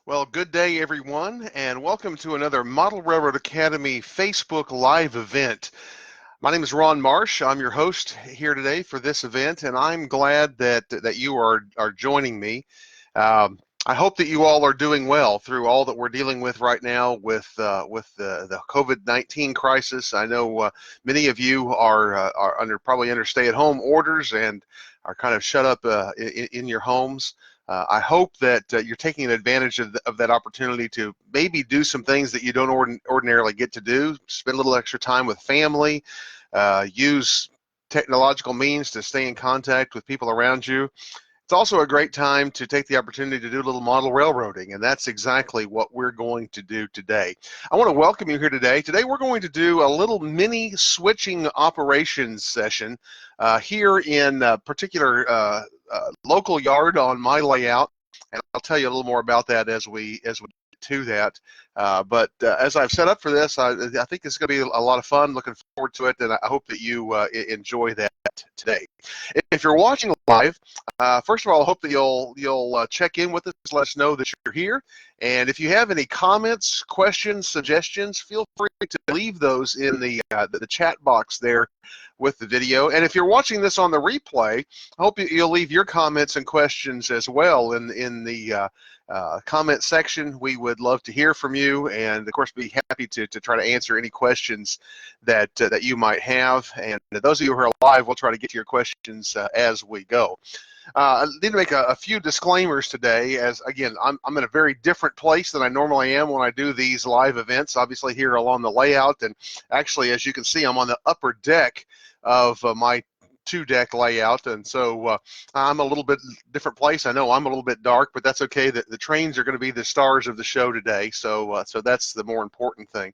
Well, good day, everyone, and welcome to another Model Railroad Academy Facebook Live event. My name is Ron Marsh. I'm your host here today for this event, and I'm glad that you are joining me. I hope that you all are doing well through all that we're dealing with right now with the COVID-19 crisis. I know many of you are probably under stay-at-home orders and are kind of shut up in your homes. I hope that you're taking advantage of that opportunity to maybe do some things that you don't ordinarily get to do. Spend a little extra time with family. Use technological means to stay in contact with people around you. It's also a great time to take the opportunity to do a little model railroading, and that's exactly what we're going to do today. I want to welcome you here today. Today we're going to do a little mini switching operations session here in a particular local yard on my layout, and I'll tell you a little more about that as we get to that. But as I've set up for this, I think it's going to be a lot of fun. Looking forward to it, and I hope that you enjoy that today. If you're watching live, first of all, I hope that you'll check in with us, let us know that you're here, and if you have any comments, questions, suggestions, feel free to leave those in the chat box there with the video. And if you're watching this on the replay, I hope you'll leave your comments and questions as well in the comment section. We would love to hear from you, and of course be happy to try to answer any questions that you might have. And those of you who are live, we'll try to get to your questions as we go. I need to make a few disclaimers today, as again, I'm in a very different place than I normally am when I do these live events. Obviously here along the layout, and actually, as you can see, I'm on the upper deck of my two-deck layout, and so I'm a little bit different place. I know I'm a little bit dark, but that's okay. The trains are going to be the stars of the show today, so that's the more important thing.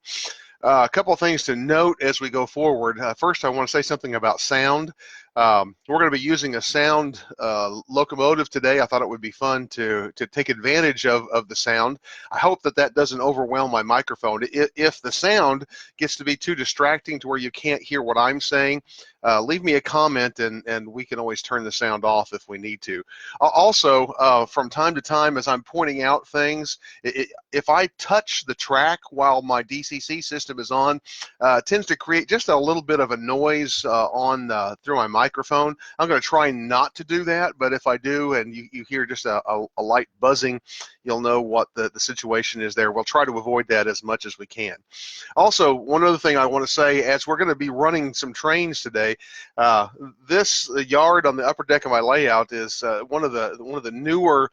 A couple of things to note as we go forward. First, I want to say something about sound. We're going to be using a sound locomotive today. I thought it would be fun to take advantage of the sound. I hope that doesn't overwhelm my microphone. If the sound gets to be too distracting to where you can't hear what I'm saying, leave me a comment, and we can always turn the sound off if we need to. Also, from time to time, as I'm pointing out things, if I touch the track while my DCC system is on, it tends to create just a little bit of a noise through my microphone. I'm going to try not to do that, but if I do and you hear just a light buzzing, you'll know what the situation is there. We'll try to avoid that as much as we can. Also, one other thing I want to say, as we're going to be running some trains today, this yard on the upper deck of my layout is one of the newer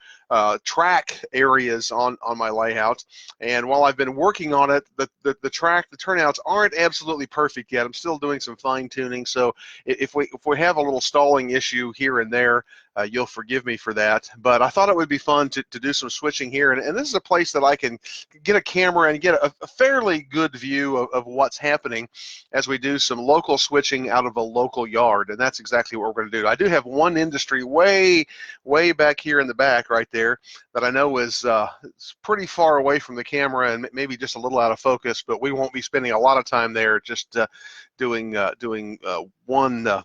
track areas on my layout. And while I've been working on it, the turnouts aren't absolutely perfect yet. I'm still doing some fine tuning. So if we have a little stalling issue here and there, you'll forgive me for that. But I thought it would be fun to do some switching here. And this is a place that I can get a camera and get a fairly good view of what's happening as we do some local switching out of a local yard. And that's exactly what we're going to do. I do have one industry way back here in the back right there that I know is pretty far away from the camera and maybe just a little out of focus, but we won't be spending a lot of time there, just doing one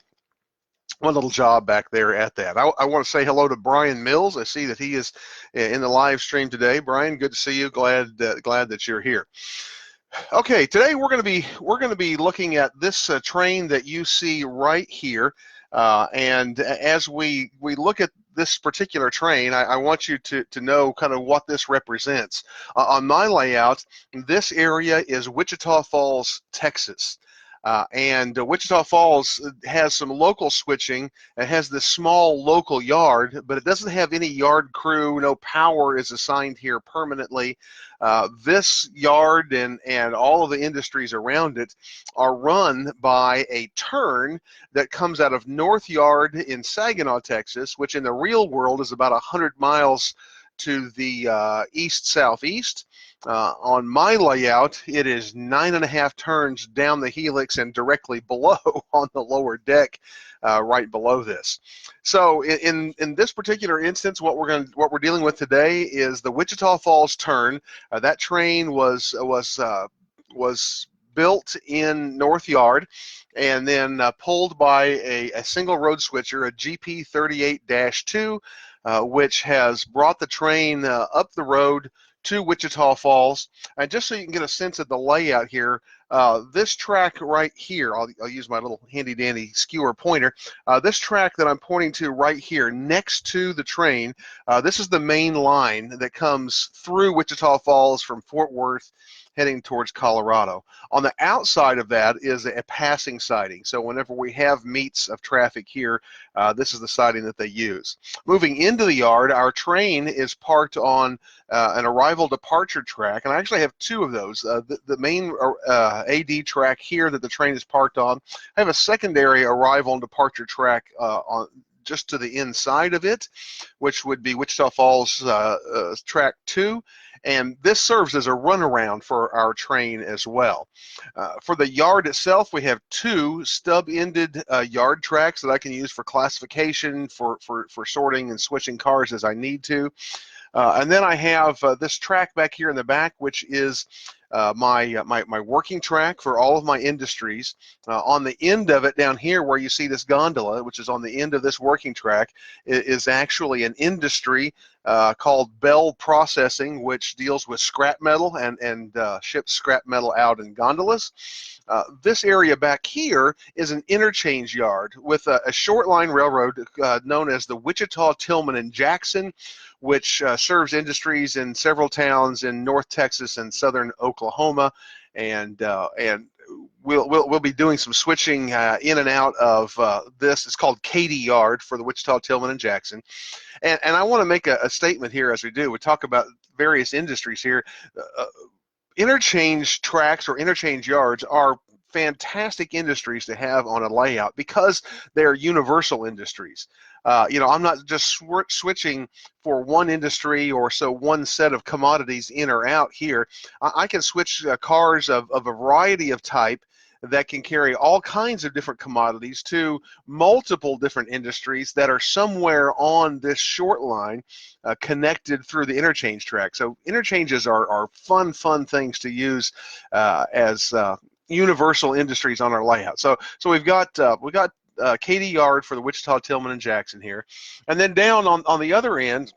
little job back there at that. I want to say hello to Brian Mills. I see that he is in the live stream today. Brian, good to see you. Glad that you're here. Okay, today we're going to be looking at this train that you see right here, and as we look at this particular train, I want you to know kind of what this represents. On my layout, this area is Wichita Falls, Texas. And Wichita Falls has some local switching. It has this small local yard, but it doesn't have any yard crew. No power is assigned here permanently. This yard and all of the industries around it are run by a turn that comes out of North Yard in Saginaw, Texas, which in the real world is about 100 miles to the east-southeast. On my layout, it is 9.5 turns down the helix and directly below on the lower deck, right below this. So in this particular instance, what we're dealing with today is the Wichita Falls turn. That train was built in North Yard and then pulled by a single road switcher, a GP38-2, which has brought the train up the road to Wichita Falls. And just so you can get a sense of the layout here, this track right here, I'll use my little handy dandy skewer pointer. This track that I'm pointing to right here next to the train, this is the main line that comes through Wichita Falls from Fort Worth heading towards Colorado. On the outside of that is a passing siding. So whenever we have meets of traffic here, this is the siding that they use. Moving into the yard, our train is parked on an arrival departure track, and I actually have two of those. The main AD track here that the train is parked on. I have a secondary arrival and departure track on just to the inside of it, which would be Wichita Falls track 2. And this serves as a runaround for our train as well. For the yard itself, we have two stub-ended yard tracks that I can use for classification, for sorting and switching cars as I need to. And then I have this track back here in the back, which is my working track for all of my industries. On the end of it down here where you see this gondola, which is on the end of this working track, is actually an industry called Bell Processing, which deals with scrap metal and ships scrap metal out in gondolas. This area back here is an interchange yard with a short line railroad known as the Wichita, Tillman, and Jackson, which serves industries in several towns in North Texas and southern Oklahoma, and we'll be doing some switching in and out of this. It's called Katy Yard for the Wichita, Tillman, and Jackson. And I want to make a statement here as we do. We talk about various industries here. Interchange tracks or interchange yards are fantastic industries to have on a layout because they're universal industries. I'm not just switching for one industry or so one set of commodities in or out here. I can switch cars of a variety of type that can carry all kinds of different commodities to multiple different industries that are somewhere on this short line connected through the interchange track. So interchanges are fun things to use as universal industries on our layout. So we've got Katy Yard for the Wichita, Tillman, and Jackson here. And then down on the other end,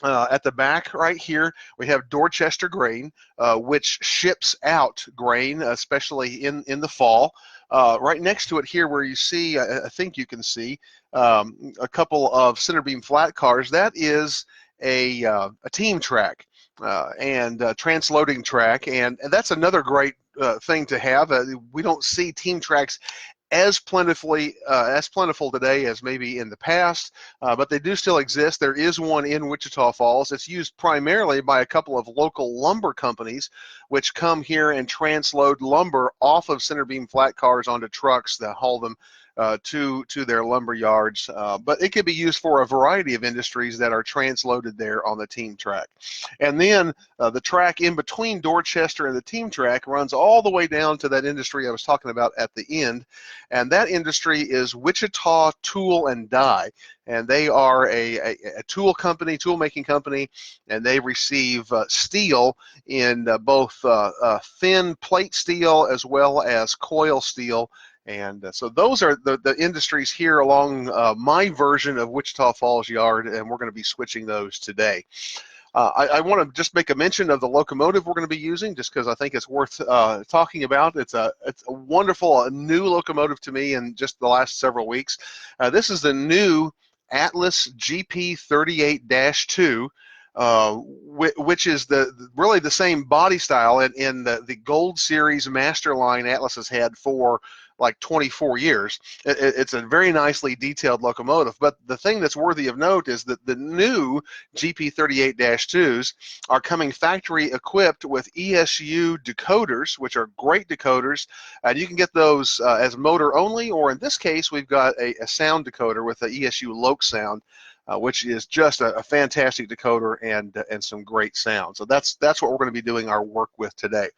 at the back right here, we have Dorchester Grain, which ships out grain, especially in the fall. Right next to it here where you see, I think you can see, a couple of center beam flat cars. That is a team track and transloading track, and that's another great thing to have. We don't see team tracks as plentiful today as maybe in the past, but they do still exist. There is one in Wichita Falls. It's used primarily by a couple of local lumber companies, which come here and transload lumber off of center beam flat cars onto trucks that haul them to their lumber yards. But it could be used for a variety of industries that are transloaded there on the team track. And then the track in between Dorchester and the team track runs all the way down to that industry I was talking about at the end. And that industry is Wichita Tool and Die. And they are a tool company, tool making company, and they receive steel in both thin plate steel as well as coil steel. And so those are the industries here along my version of Wichita Falls Yard, and we're going to be switching those today. I want to just make a mention of the locomotive we're going to be using, just because I think it's worth talking about. It's a wonderful new locomotive to me in just the last several weeks. This is the new Atlas GP38-2. Which is really the same body style in the Gold Series Master Line Atlas has had for like 24 years. It's a very nicely detailed locomotive, but the thing that's worthy of note is that the new GP38-2s are coming factory equipped with ESU decoders, which are great decoders, and you can get those as motor only, or in this case we've got a sound decoder with the ESU Loc sound, which is just a fantastic decoder and some great sound. So that's what we're going to be doing our work with today.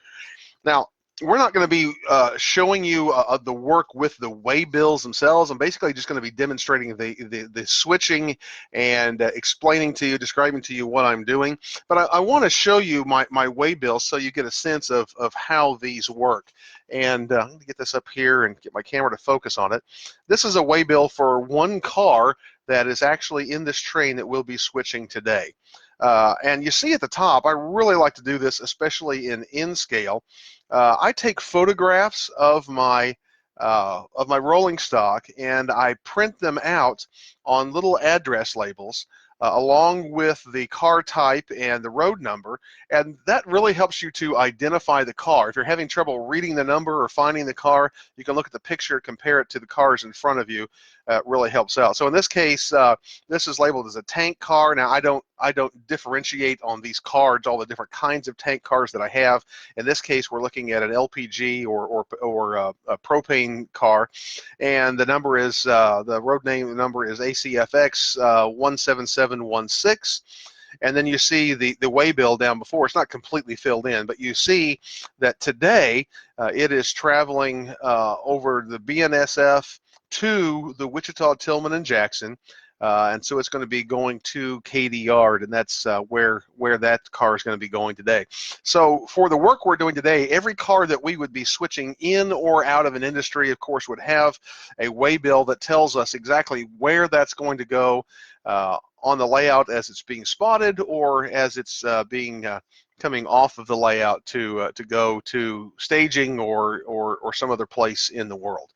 Now, we're not going to be showing you the work with the weigh bills themselves. I'm basically just going to be demonstrating the switching and explaining to you, describing to you what I'm doing. But I want to show you my weigh bill so you get a sense of how these work. And I'm going to get this up here and get my camera to focus on it. This is a weigh bill for one car that is actually in this train that we'll be switching today. And you see at the top, I really like to do this, especially in scale. I take photographs of my rolling stock, and I print them out on little address labels along with the car type and the road number, and that really helps you to identify the car. If you're having trouble reading the number or finding the car, you can look at the picture, compare it to the cars in front of you. It really helps out. So in this case, this is labeled as a tank car. Now I don't differentiate on these cards all the different kinds of tank cars that I have. In this case, we're looking at an LPG or a propane car, and the number is the road name number is ACFX 17716. And then you see the way bill down before. It's not completely filled in, but you see that today it is traveling over the BNSF to the Wichita, Tillman, and Jackson. And so it's going to be going to Katy Yard, and that's where that car is going to be going today. So for the work we're doing today, every car that we would be switching in or out of an industry, of course, would have a way bill that tells us exactly where that's going to go on the layout as it's being spotted or as it's coming off of the layout to go to staging or some other place in the world.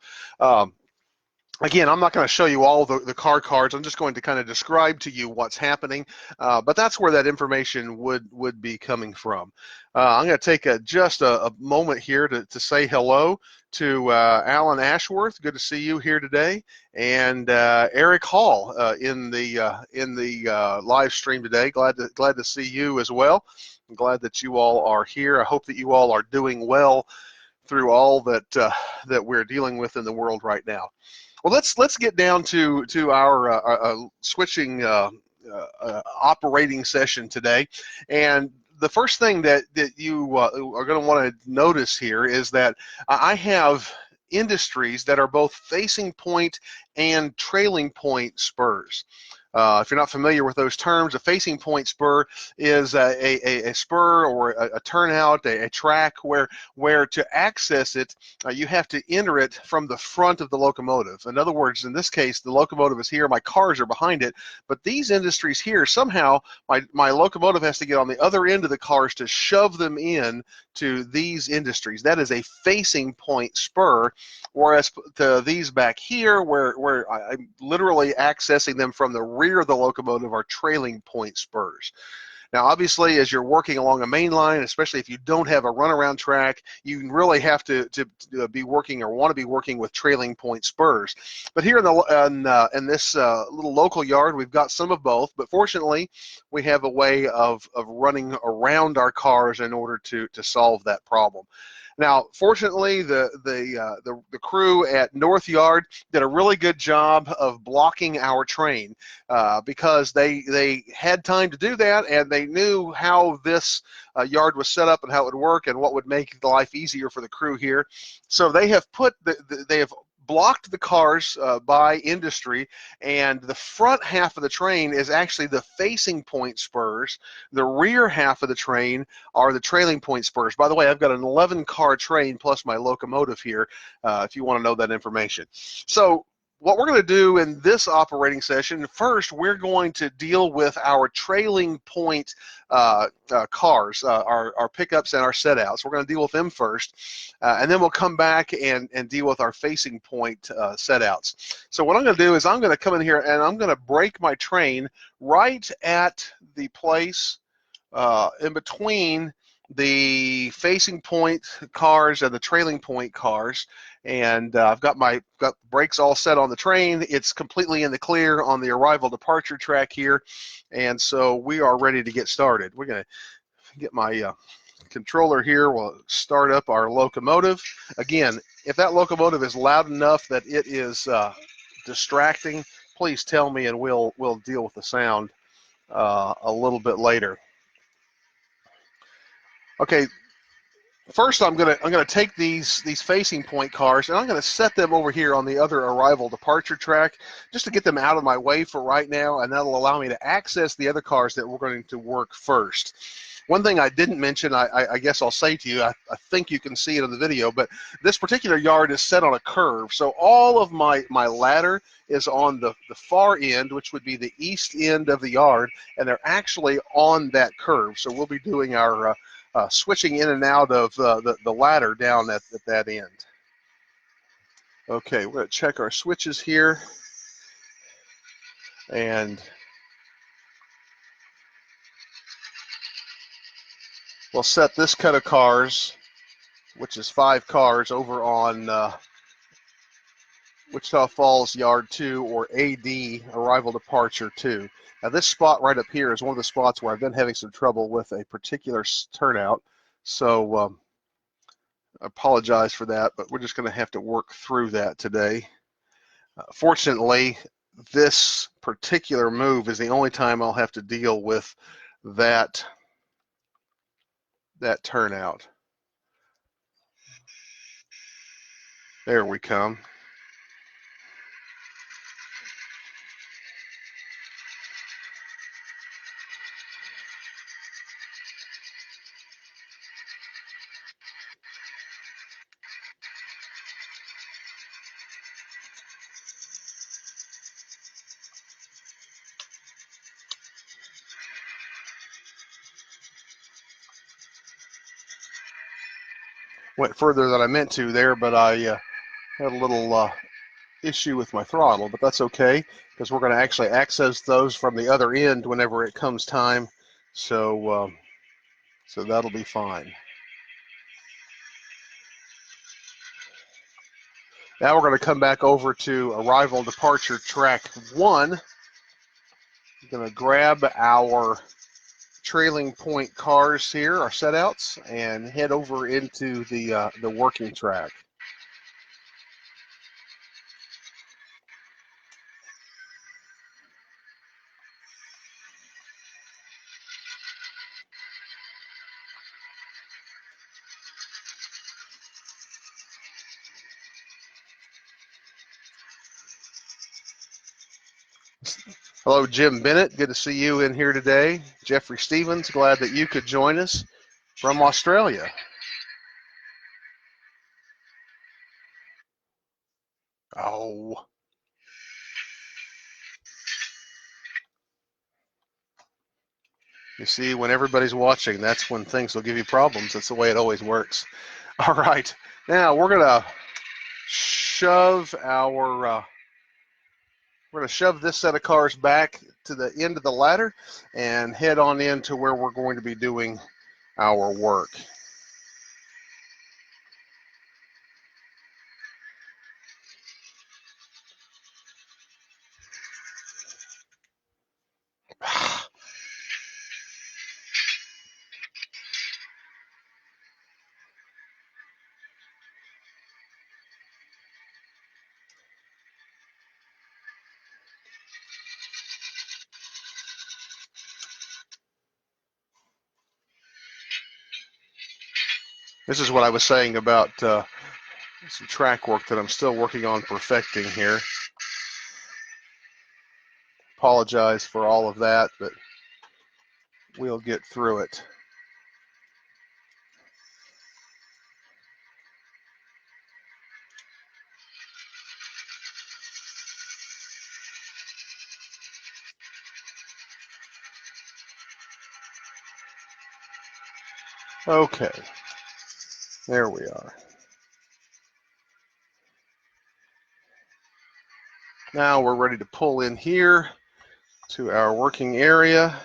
Again, I'm not going to show you all the car cards. I'm just going to kind of describe to you what's happening, but that's where that information would be coming from. I'm going to take just a moment here to say hello to Alan Ashworth. Good to see you here today, and Eric Hall in the live stream today. Glad to see you as well. I'm glad that you all are here. I hope that you all are doing well through all that we're dealing with in the world right now. Well, let's get down to our switching operating session today, and the first thing that you are going to want to notice here is that I have industries that are both facing point and trailing point spurs. If you're not familiar with those terms, a facing point spur is a spur or a turnout, a track where to access it, you have to enter it from the front of the locomotive. In other words, in this case, the locomotive is here, my cars are behind it, but these industries here, somehow my locomotive has to get on the other end of the cars to shove them in to these industries. That is a facing point spur, whereas to these back here, where I'm literally accessing them from the rear of the locomotive, are trailing point spurs. Now, obviously, as you're working along a main line, especially if you don't have a runaround track, you really have to be working or want to be working with trailing point spurs. But here in this little local yard, we've got some of both. But fortunately, we have a way of running around our cars in order to solve that problem. Now, fortunately, the crew at North Yard did a really good job of blocking our train because they had time to do that, and they knew how this yard was set up and how it would work and what would make life easier for the crew here. So they have they have blocked the cars by industry, and the front half of the train is actually the facing point spurs. The rear half of the train are the trailing point spurs. By the way, I've got an 11-car train plus my locomotive here, if you want to know that information. So what we're going to do in this operating session, first we're going to deal with our trailing point cars, our pickups and our setouts. We're going to deal with them first, and then we'll come back and deal with our facing point setouts. So what I'm going to do is I'm going to come in here and I'm going to brake my train right at the place in between the facing point cars and the trailing point cars, and I've got brakes all set on the train. It's completely in the clear on the arrival departure track here, and so we are ready to get started. We're going to get my controller here. We'll start up our locomotive. Again, if that locomotive is loud enough that it is distracting, please tell me and we'll deal with the sound a little bit later. Okay, First, I'm gonna take these facing point cars, and I'm gonna set them over here on the other arrival departure track, just to get them out of my way for right now, and that'll allow me to access the other cars that we're going to work first. One thing I didn't mention, I guess I'll say to you, I think you can see it in the video, but this particular yard is set on a curve, so all of my ladder is on the far end, which would be the east end of the yard, and they're actually on that curve. So we'll be doing our switching in and out of the ladder down at that end. Okay, we're going to check our switches here, and we'll set this cut of cars, which is 5 cars, over on Wichita Falls Yard 2, or AD, Arrival Departure 2. Now this spot right up here is one of the spots where I've been having some trouble with a particular turnout, so I apologize for that, but we're just going to have to work through that today. Fortunately, this particular move is the only time I'll have to deal with that turnout. There we come. Went further than I meant to there, but I had a little issue with my throttle, but that's okay, because we're going to actually access those from the other end whenever it comes time, so so that'll be fine. Now we're going to come back over to Arrival Departure Track 1. I'm going to grab our trailing point cars here, our setouts, and head over into the working track. Hello, Jim Bennett. Good to see you in here today. Jeffrey Stevens, glad that you could join us from Australia. Oh. You see, when everybody's watching, that's when things will give you problems. That's the way it always works. All right. Now we're going to shove this set of cars back to the end of the ladder and head on into where we're going to be doing our work. This is what I was saying about some track work that I'm still working on perfecting here. Apologize for all of that, but we'll get through it. Okay, there we are. Now we're ready to pull in here to our working area.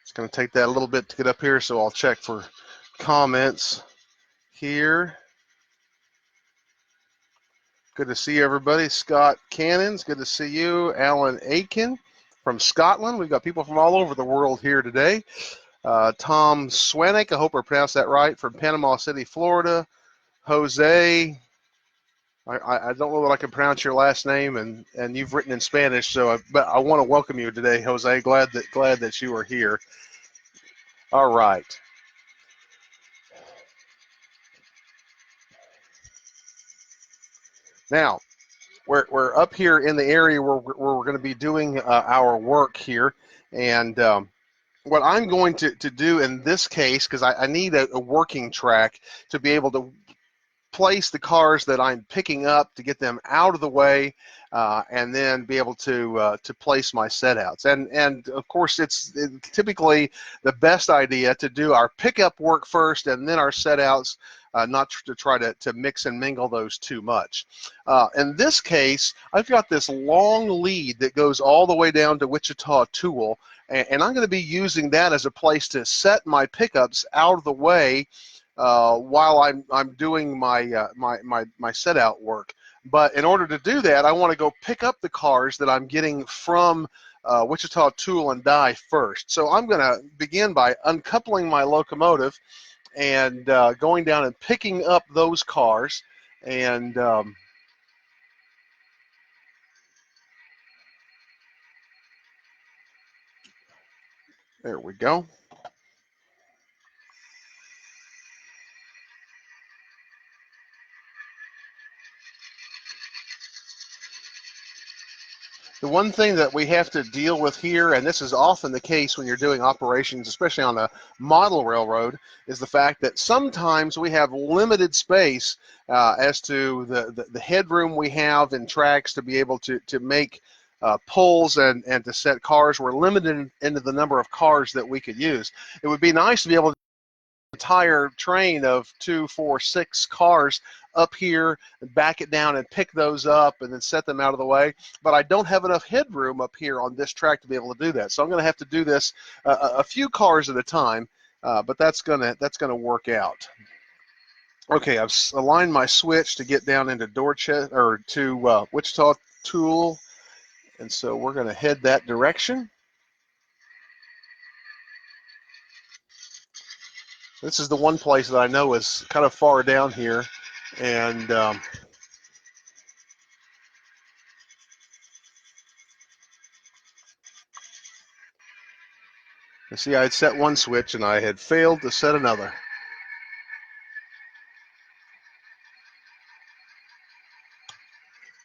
It's going to take that a little bit to get up here, so I'll check for comments here. Good to see everybody. Scott Cannons, good to see you. Alan Aiken from Scotland. We've got people from all over the world here today. Tom Swanek, I hope I pronounced that right, from Panama City, Florida. Jose, I don't know that I can pronounce your last name, and you've written in Spanish, but I want to welcome you today, Jose. Glad that you are here. All right. Now, we're up here in the area where we're going to be doing our work here. And what I'm going to do in this case, because I need a working track to be able to place the cars that I'm picking up to get them out of the way, and then be able to place my set outs. And of course, it's typically the best idea to do our pickup work first and then our set outs, not to try to mix and mingle those too much. In this case, I've got this long lead that goes all the way down to Wichita Tool, and I'm going to be using that as a place to set my pickups out of the way while I'm doing my set out work. But in order to do that, I want to go pick up the cars that I'm getting from Wichita Tool and Die first. So I'm going to begin by uncoupling my locomotive and going down and picking up those cars. And there we go. The one thing that we have to deal with here, and this is often the case when you're doing operations, especially on a model railroad, is the fact that sometimes we have limited space as to the headroom we have in tracks to be able to make pulls and to set cars. We're limited into the number of cars that we could use. It would be nice to be able to entire train of 2, 4, 6 cars up here and back it down and pick those up and then set them out of the way. But I don't have enough headroom up here on this track to be able to do that. So I'm going to have to do this a few cars at a time, but that's gonna work out. Okay, I've aligned my switch to get down into Dorchester or to Wichita Tool, and so we're going to head that direction. This is the one place that I know is kind of far down here, and you see, I had set one switch and I had failed to set another.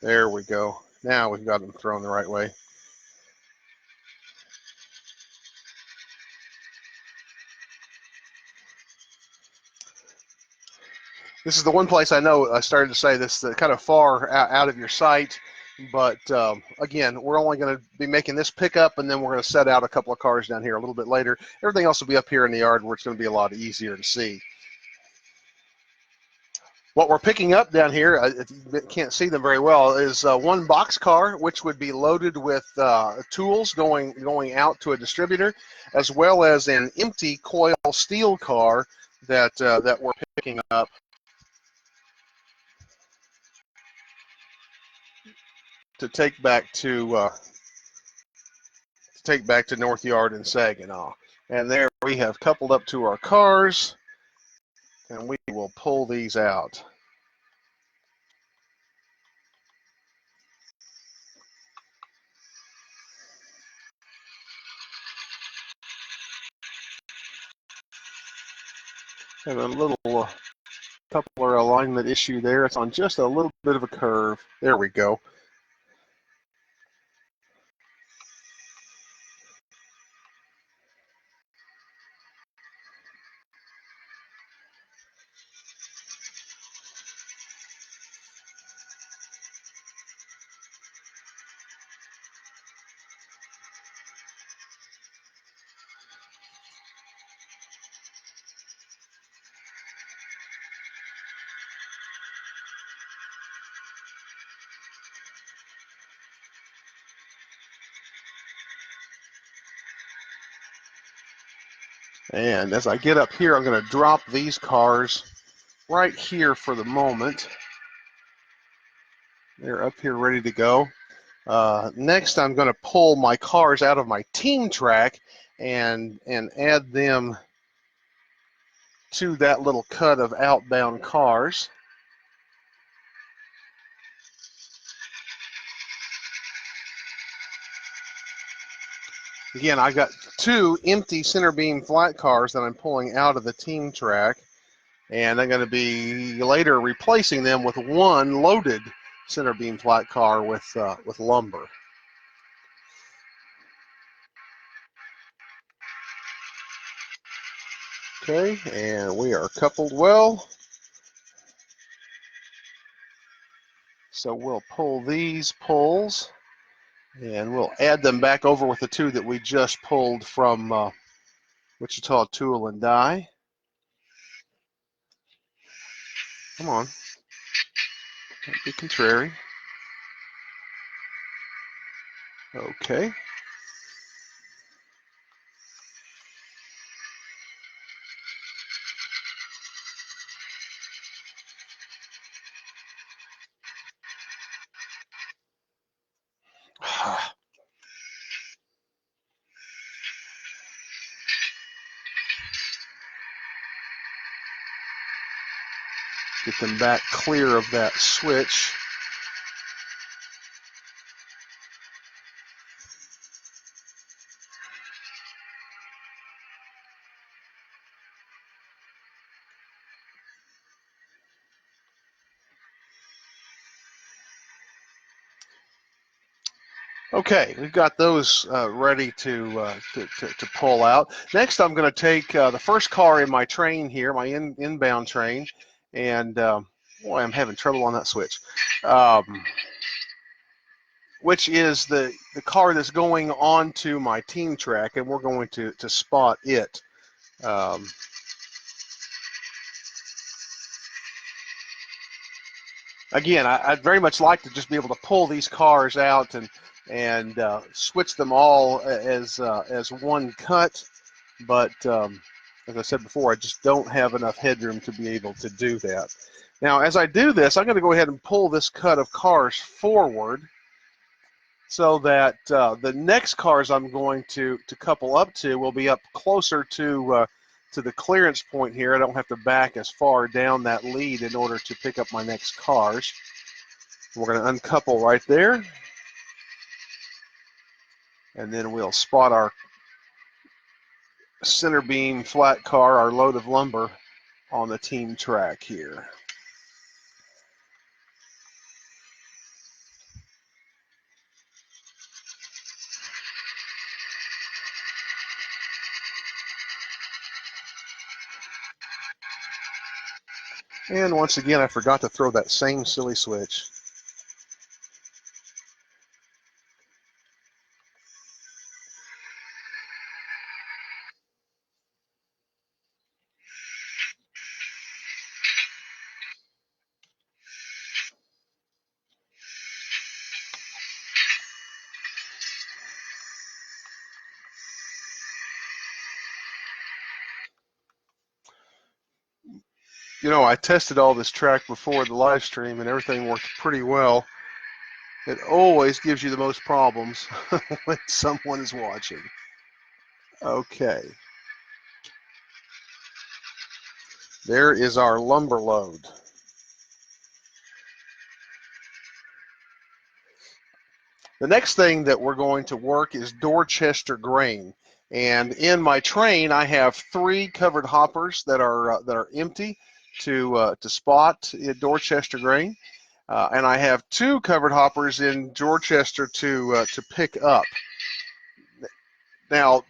There we go. Now we've got them thrown the right way. This is the one place I know I started to say this kind of far out of your sight, but again, we're only going to be making this pickup, and then we're going to set out a couple of cars down here a little bit later. Everything else will be up here in the yard where it's going to be a lot easier to see. What we're picking up down here, you can't see them very well, is one box car, which would be loaded with tools going out to a distributor, as well as an empty coil steel car that we're picking up to take back to North Yard and Saginaw. And there we have coupled up to our cars, and we will pull these out. And a little coupler alignment issue there. It's on just a little bit of a curve. There we go. And as I get up here, I'm going to drop these cars right here for the moment. They're up here ready to go. Next, I'm going to pull my cars out of my team track and add them to that little cut of outbound cars. Again, I've got 2 empty center beam flat cars that I'm pulling out of the team track, and I'm going to be later replacing them with 1 loaded center beam flat car with lumber. Okay, and we are coupled well. So we'll pull these pulls, and we'll add them back over with the 2 that we just pulled from Wichita Tool and Die. Come on. Don't be contrary. Okay. Get them back clear of that switch. Okay, we've got those ready to pull out. Next, I'm going to take the first car in my train here, my inbound train, and boy, I'm having trouble on that switch. Which is the car that's going onto my team track, and we're going to spot it. Again, I'd very much like to just be able to pull these cars out and switch them all as one cut, but as I said before, I just don't have enough headroom to be able to do that. Now, as I do this, I'm going to go ahead and pull this cut of cars forward, so that the next cars I'm going to couple up to will be up closer to the clearance point here. I don't have to back as far down that lead in order to pick up my next cars. We're going to uncouple right there, and then we'll spot our center beam flat car, our load of lumber, on the team track here. And once again, I forgot to throw that same silly switch. You know, I tested all this track before the live stream, and everything worked pretty well. It always gives you the most problems when someone is watching. Okay. There is our lumber load. The next thing that we're going to work is Dorchester grain. And in my train, I have 3 covered hoppers that are empty to spot Dorchester grain, and I have 2 covered hoppers in Dorchester to pick up. Now,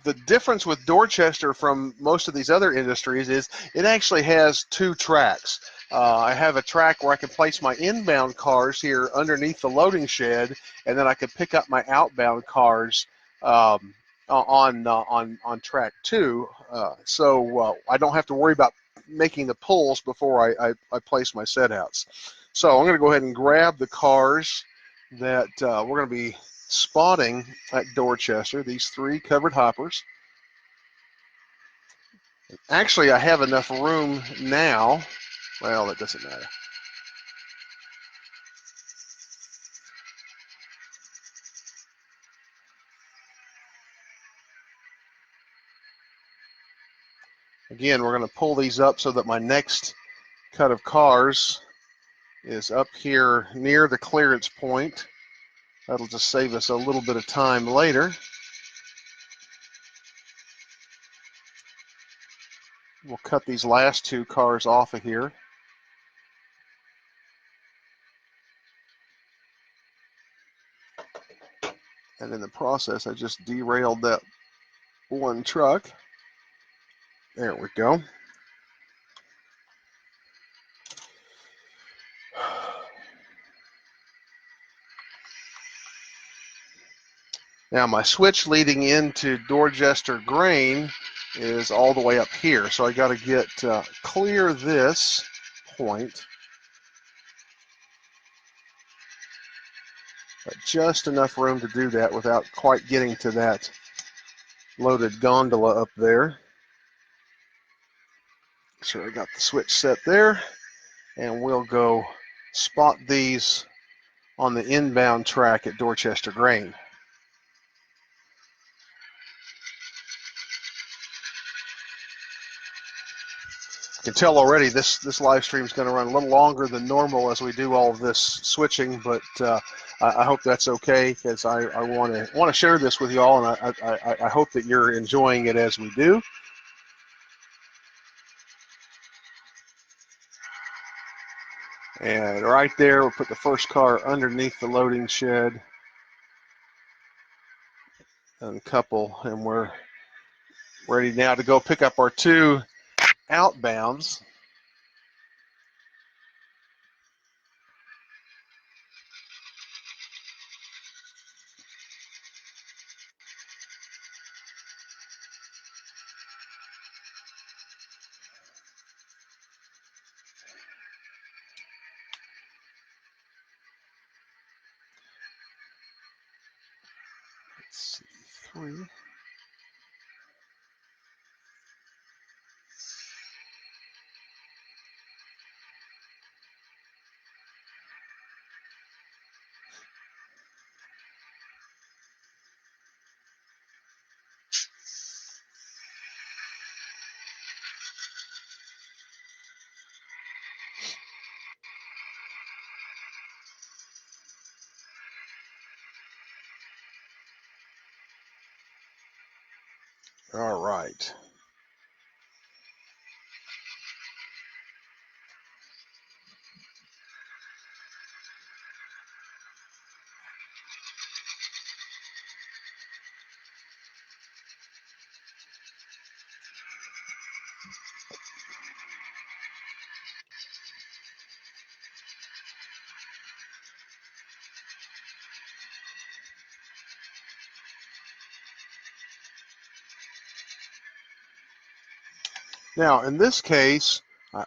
the difference with Dorchester from most of these other industries is it actually has 2 tracks. I have a track where I can place my inbound cars here underneath the loading shed, and then I can pick up my outbound cars on track 2. So I don't have to worry about making the pulls before I place my set outs. So I'm going to go ahead and grab the cars that we're going to be spotting at Dorchester, these 3 covered hoppers. Actually, I have enough room now. Well, it doesn't matter. Again, we're going to pull these up so that my next cut of cars is up here near the clearance point. That'll just save us a little bit of time later. We'll cut these last two cars off of here. And in the process, I just derailed that one truck. There we go. Now my switch leading into Dorchester Grain is all the way up here, so I got to get clear this point. But just enough room to do that without quite getting to that loaded gondola up there. So I got the switch set there, and we'll go spot these on the inbound track at Dorchester Grain. You can tell already this live stream is going to run a little longer than normal as we do all of this switching, but I hope that's okay, because I want to share this with you all, and I hope that you're enjoying it as we do. And right there, we'll put the first car underneath the loading shed, uncouple, and we're ready now to go pick up our two outbounds. Let's see, 3. All right. Now, in this case,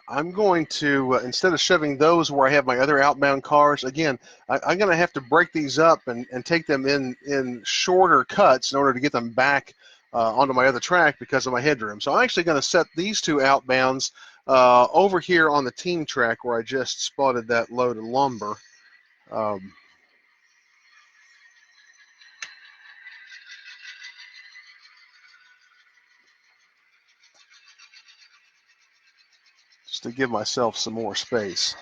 I'm going to, instead of shoving those where I have my other outbound cars, again, I'm going to have to break these up and take them in shorter cuts in order to get them back onto my other track because of my headroom. So I'm actually going to set these two outbounds over here on the team track where I just spotted that load of lumber. Just to give myself some more space.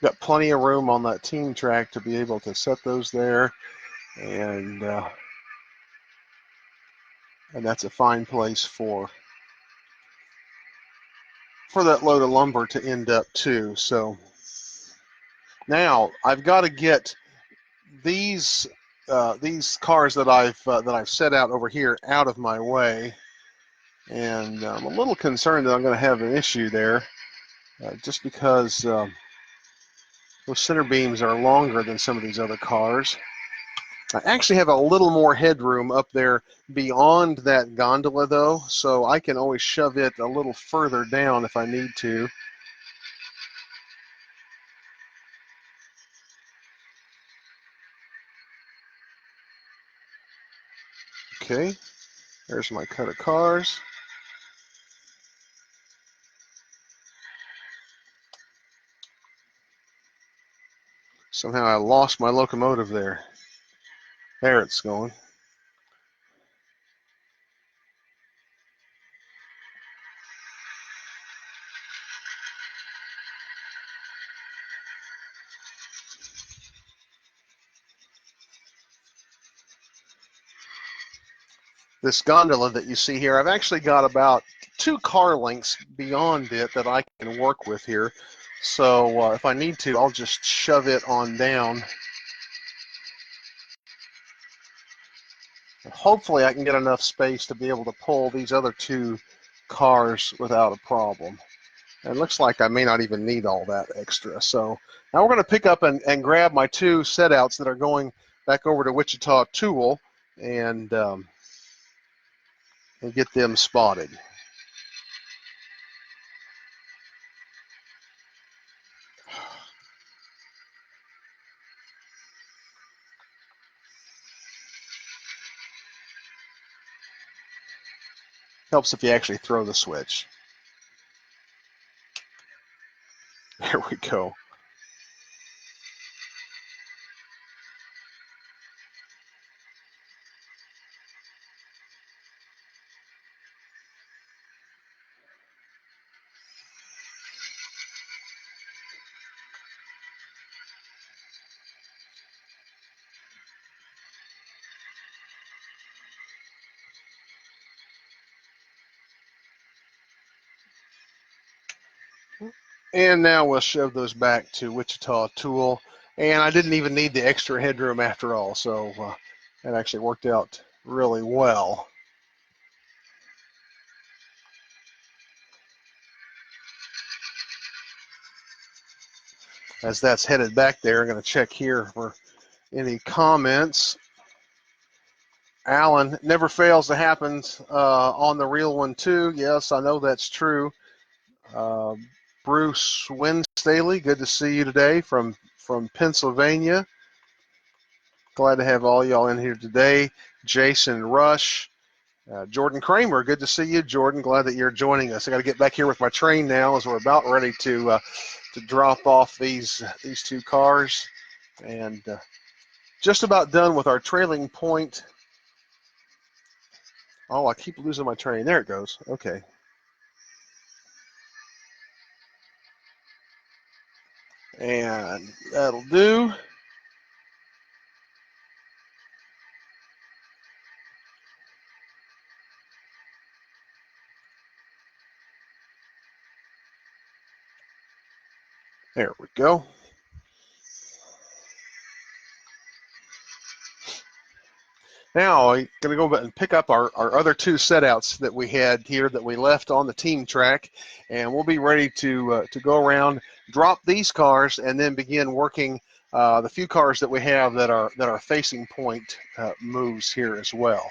Got plenty of room on that team track to be able to set those there, and that's a fine place for that load of lumber to end up too. So now I've got to get these cars that I've set out over here out of my way, and I'm a little concerned that I'm going to have an issue there, just because those center beams are longer than some of these other cars. I actually have a little more headroom up there beyond that gondola, though, so I can always shove it a little further down if I need to. Okay, there's my cut of cars. Somehow I lost my locomotive there. There it's going. this gondola that you see here, I've actually got about 2 car lengths beyond it that I can work with here. So if I need to, I'll just shove it on down. Hopefully I can get enough space to be able to pull these other 2 cars without a problem. It looks like I may not even need all that extra. So now we're going to pick up and grab my 2 set outs that are going back over to Wichita Tool and get them spotted. Helps if you actually throw the switch. There we go. And now we'll shove those back to Wichita Tool. And I didn't even need the extra headroom after all, so that actually worked out really well. As that's headed back there, I'm going to check here for any comments. Alan, never fails to happen on the real one too. Yes, I know that's true. Bruce Winstaley, good to see you today from Pennsylvania. Glad to have all y'all in here today. Jason Rush, Jordan Kramer, good to see you, Jordan. Glad that you're joining us. I got to get back here with my train now as we're about ready to drop off these 2 cars, and just about done with our trailing point. Oh, I keep losing my train. There it goes. Okay. And that'll do. There we go. Now I'm going to go and pick up our other 2 setouts that we had here that we left on the team track, and we'll be ready to go around, drop these cars, and then begin working the few cars that we have that are facing point moves here as well.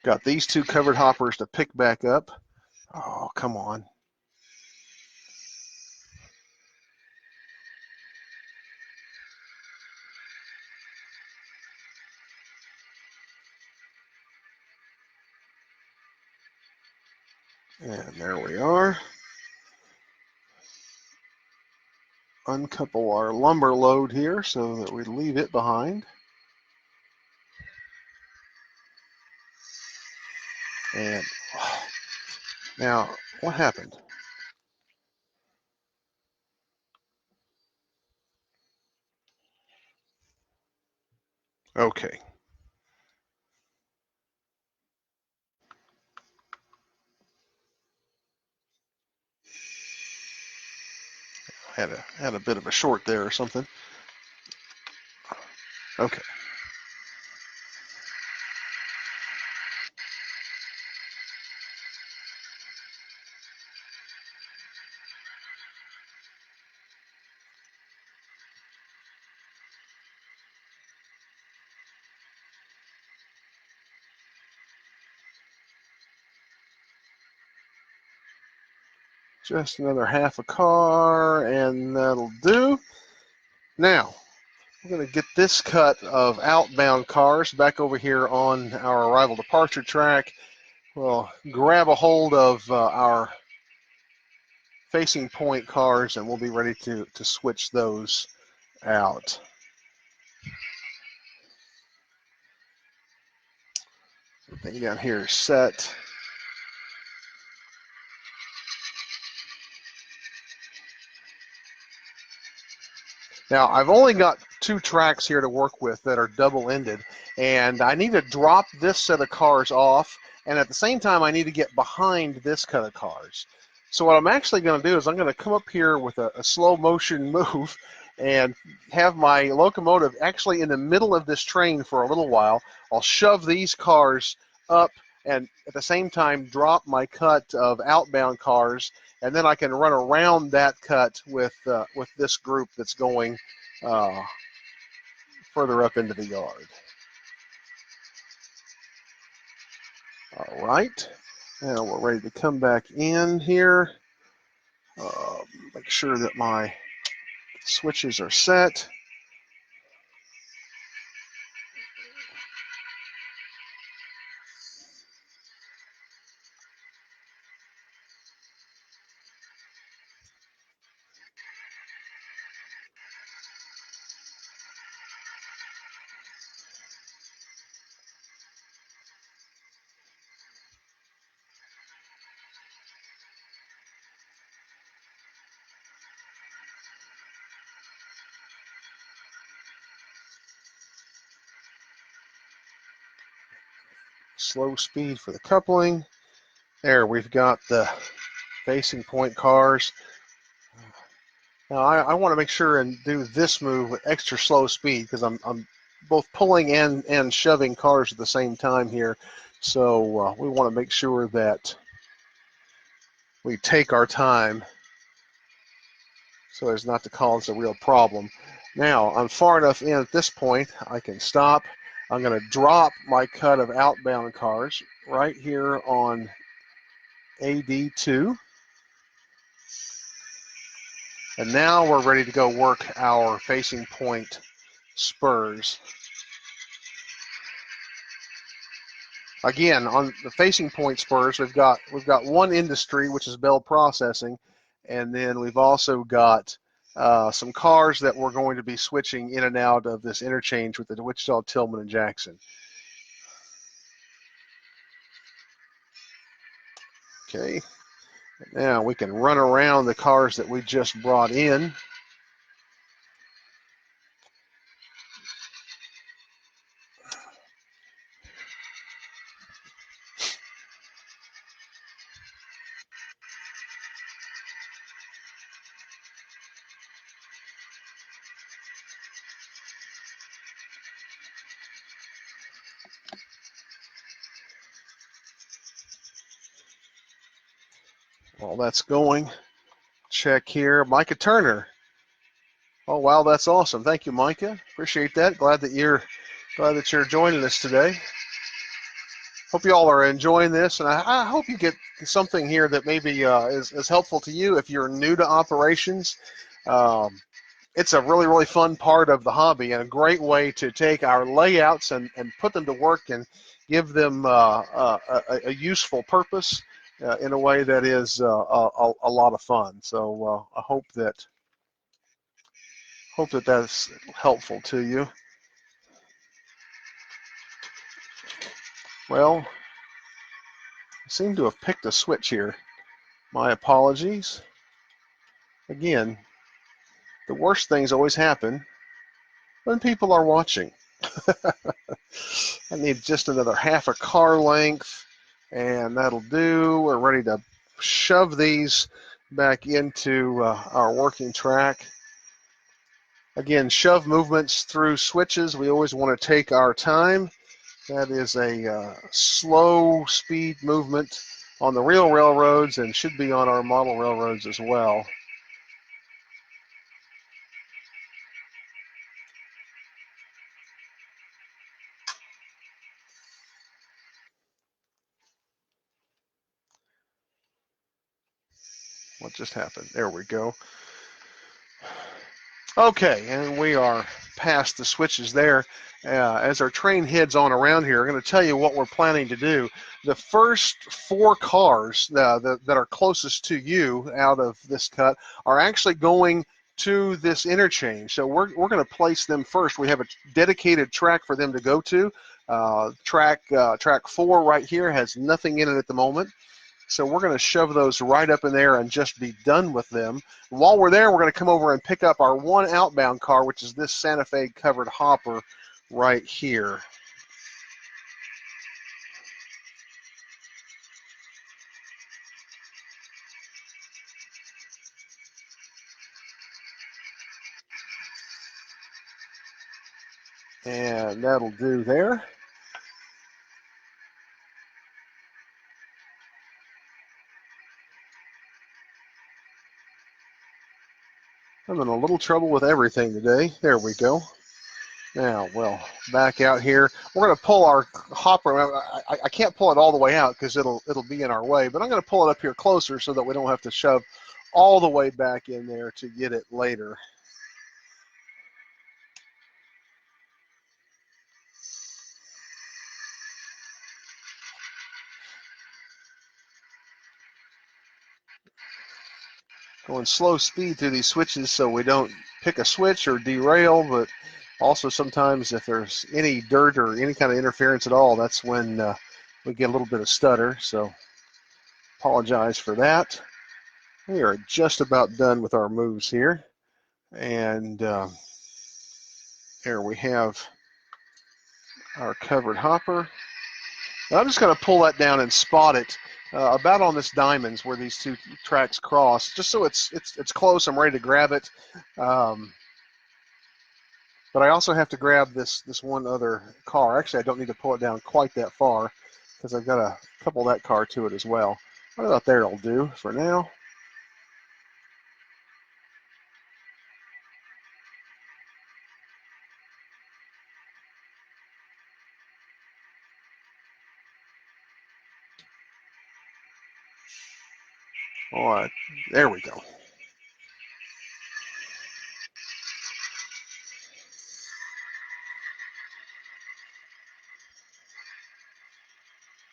Got these 2 covered hoppers to pick back up. Oh, come on. And there we are. Uncouple our lumber load here so that we leave it behind. And now, what happened? Okay. Had a bit of a short there or something. Okay. Just another half a car, and that'll do. Now, we're going to get this cut of outbound cars back over here on our arrival departure track. We'll grab a hold of our facing point cars, and we'll be ready to switch those out. Everything down here is set. Now, I've only got 2 tracks here to work with that are double-ended, and I need to drop this set of cars off, and at the same time, I need to get behind this cut of cars. So what I'm actually going to do is I'm going to come up here with a slow motion move and have my locomotive actually in the middle of this train for a little while. I'll shove these cars up and at the same time drop my cut of outbound cars, and then I can run around that cut with this group that's going further up into the yard. All right, now we're ready to come back in here. Make sure that my switches are set. Slow speed for the coupling. There, we've got the facing point cars. Now I want to make sure and do this move with extra slow speed because I'm both pulling and shoving cars at the same time here. So we want to make sure that we take our time so as not to cause a real problem. Now I'm far enough in at this point I can stop. I'm going to drop my cut of outbound cars right here on AD2. And now we're ready to go work our facing point spurs. Again, on the facing point spurs, we've got one industry, which is Bell Processing, and then we've also got some cars that we're going to be switching in and out of this interchange with the Wichita, Tillman, and Jackson. Okay, now we can run around the cars that we just brought in. While that's going, check here. Micah Turner. Oh wow, that's awesome! Thank you, Micah. Appreciate that. Glad that you're joining us today. Hope you all are enjoying this, and I hope you get something here that maybe is helpful to you if you're new to operations. It's a really, really fun part of the hobby and a great way to take our layouts and put them to work and give them a useful purpose in a way that is a lot of fun. So I hope that that's helpful to you. Well, I seem to have picked a switch here. My apologies. Again, the worst things always happen when people are watching. I need just another half a car length, and that'll do. We're ready to shove these back into our working track. Again, shove movements through switches. We always want to take our time. That is a slow speed movement on the real railroads and should be on our model railroads as well. What just happened? There we go. Okay, and we are past the switches there. As our train heads on around here, I'm going to tell you what we're planning to do. The first 4 cars that are closest to you out of this cut are actually going to this interchange. So we're going to place them first. We have a dedicated track for them to go to. Track 4 right here has nothing in it at the moment. So we're going to shove those right up in there and just be done with them. While we're there, we're going to come over and pick up our one outbound car, which is this Santa Fe covered hopper right here. And that'll do there. I'm in a little trouble with everything today. There we go. Now, well, back out here. We're going to pull our hopper. I can't pull it all the way out because it'll be in our way, but I'm going to pull it up here closer so that we don't have to shove all the way back in there to get it later. Going slow speed through these switches so we don't pick a switch or derail, but also sometimes if there's any dirt or any kind of interference at all, that's when we get a little bit of stutter. So apologize for that. We are just about done with our moves here. And there we have our covered hopper. Now I'm just going to pull that down and spot it about on this diamonds where these 2 tracks cross, just so it's close. I'm ready to grab it. But I also have to grab this one other car. Actually, I don't need to pull it down quite that far because I've got to couple that car to it as well. Right about there will do for now. All right, there we go.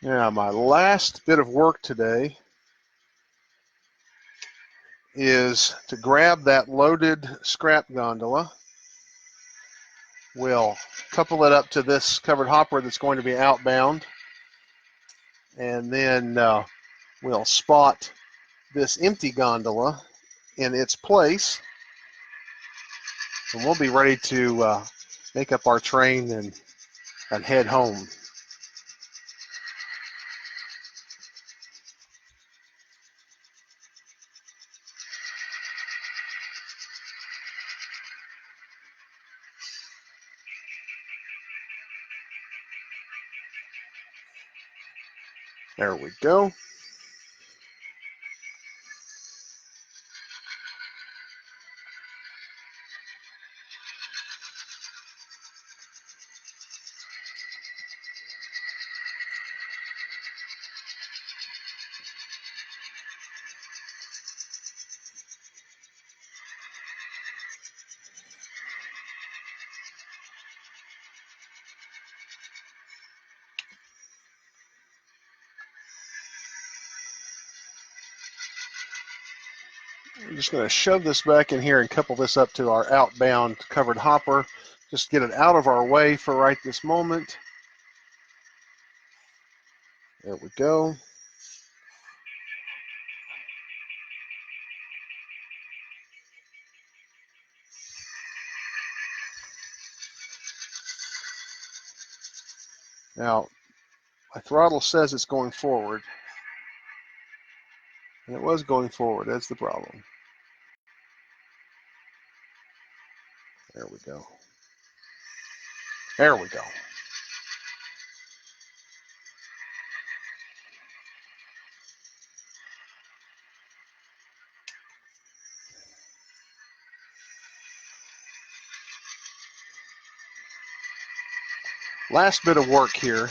Now, my last bit of work today is to grab that loaded scrap gondola. We'll couple it up to this covered hopper that's going to be outbound, and then we'll spot this empty gondola in its place, and we'll be ready to make up our train and head home. There we go. I'm just going to shove this back in here and couple this up to our outbound covered hopper. Just get it out of our way for right this moment. There we go. Now, my throttle says it's going forward. And it was going forward. That's the problem. There we go. There we go. Last bit of work here.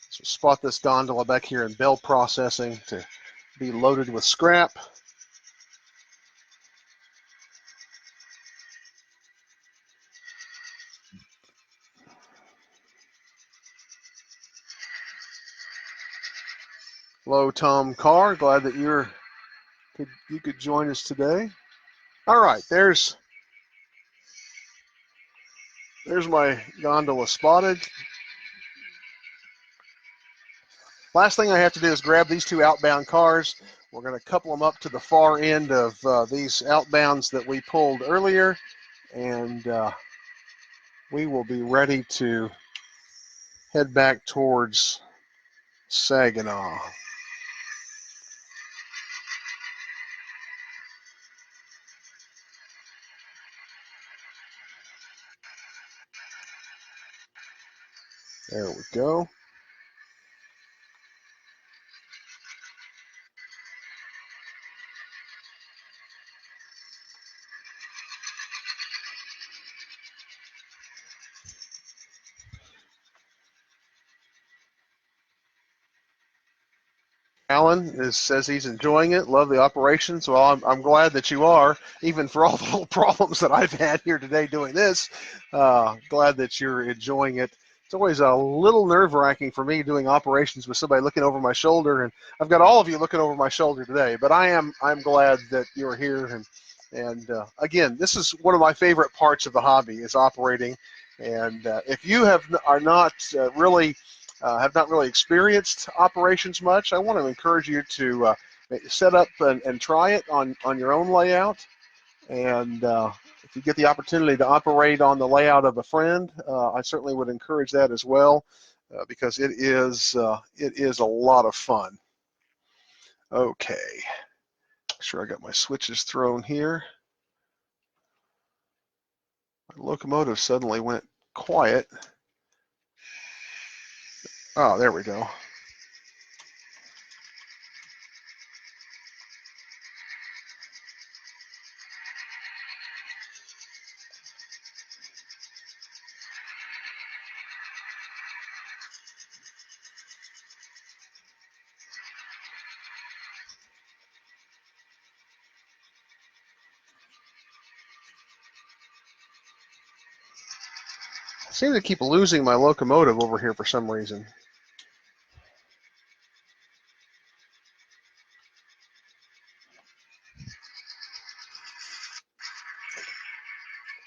So spot this gondola back here in bell processing to be loaded with scrap. Hello, Tom Carr. Glad that you could join us today. All right, there's my gondola spotted. Last thing I have to do is grab these two outbound cars. We're going to couple them up to the far end of these outbounds that we pulled earlier, and we will be ready to head back towards Saginaw. There we go. Alan says he's enjoying it. Love the operations. Well, I'm glad that you are, even for all the little problems that I've had here today doing this. Glad that you're enjoying it. It's always a little nerve-wracking for me doing operations with somebody looking over my shoulder, and I've got all of you looking over my shoulder today. But I'm glad that you're here, and again, this is one of my favorite parts of the hobby is operating. And if you are not really have not really experienced operations much, I want to encourage you to set up and try it on your own layout. And if you get the opportunity to operate on the layout of a friend, I certainly would encourage that as well, because it is a lot of fun. Okay, make sure I got my switches thrown here. My locomotive suddenly went quiet. Oh, there we go. I seem to keep losing my locomotive over here for some reason.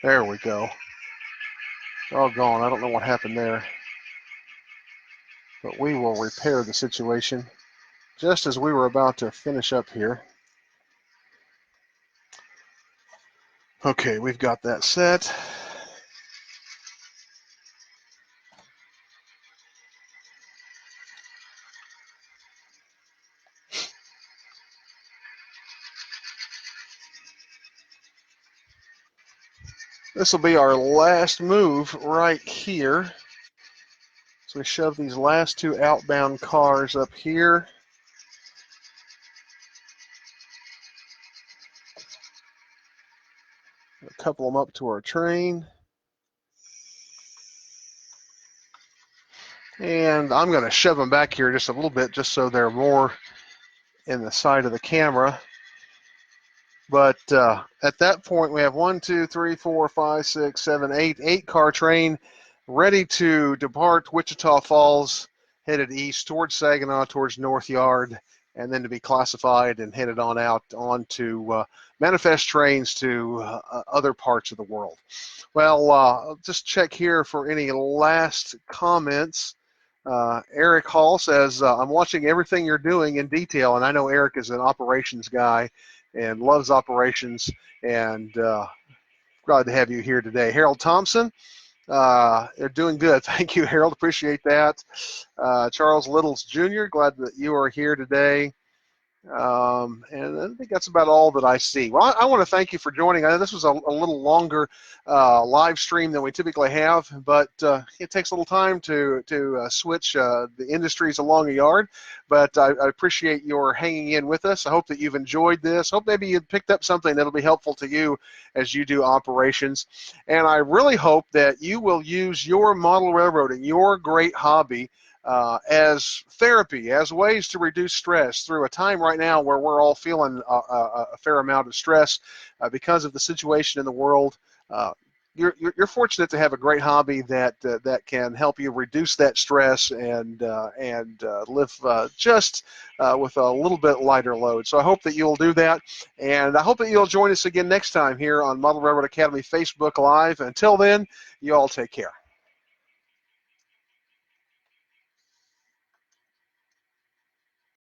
There we go. Doggone, I don't know what happened there. But we will repair the situation just as we were about to finish up here. Okay, we've got that set. This will be our last move right here. So we shove these last two outbound cars up here. Couple them up to our train. And I'm going to shove them back here just a little bit just so they're more in the side of the camera. But at that point, we have 1, 2, 3, 4, 5, 6, 7, 8 car train ready to depart Wichita Falls, headed east towards Saginaw, towards North Yard, and then to be classified and headed on out onto manifest trains to other parts of the world. Well, just check here for any last comments. Eric Hall says, I'm watching everything you're doing in detail, and I know Eric is an operations guy and loves operations, and glad to have you here today. Harold Thompson, they're doing good. Thank you, Harold. Appreciate that. Charles Littles Jr., glad that you are here today. And I think that's about all that I see. Well, I want to thank you for joining. I know this was a little longer live stream than we typically have, but it takes a little time to switch the industries along a yard. But I appreciate your hanging in with us. I hope that you've enjoyed this. Hope maybe you picked up something that'll be helpful to you as you do operations. And I really hope that you will use your model railroading, your great hobby, as therapy, as ways to reduce stress through a time right now where we're all feeling a fair amount of stress because of the situation in the world. you're fortunate to have a great hobby that can help you reduce that stress and live just with a little bit lighter load. So I hope that you'll do that, and I hope that you'll join us again next time here on Model Railroad Academy Facebook Live. Until then, you all take care.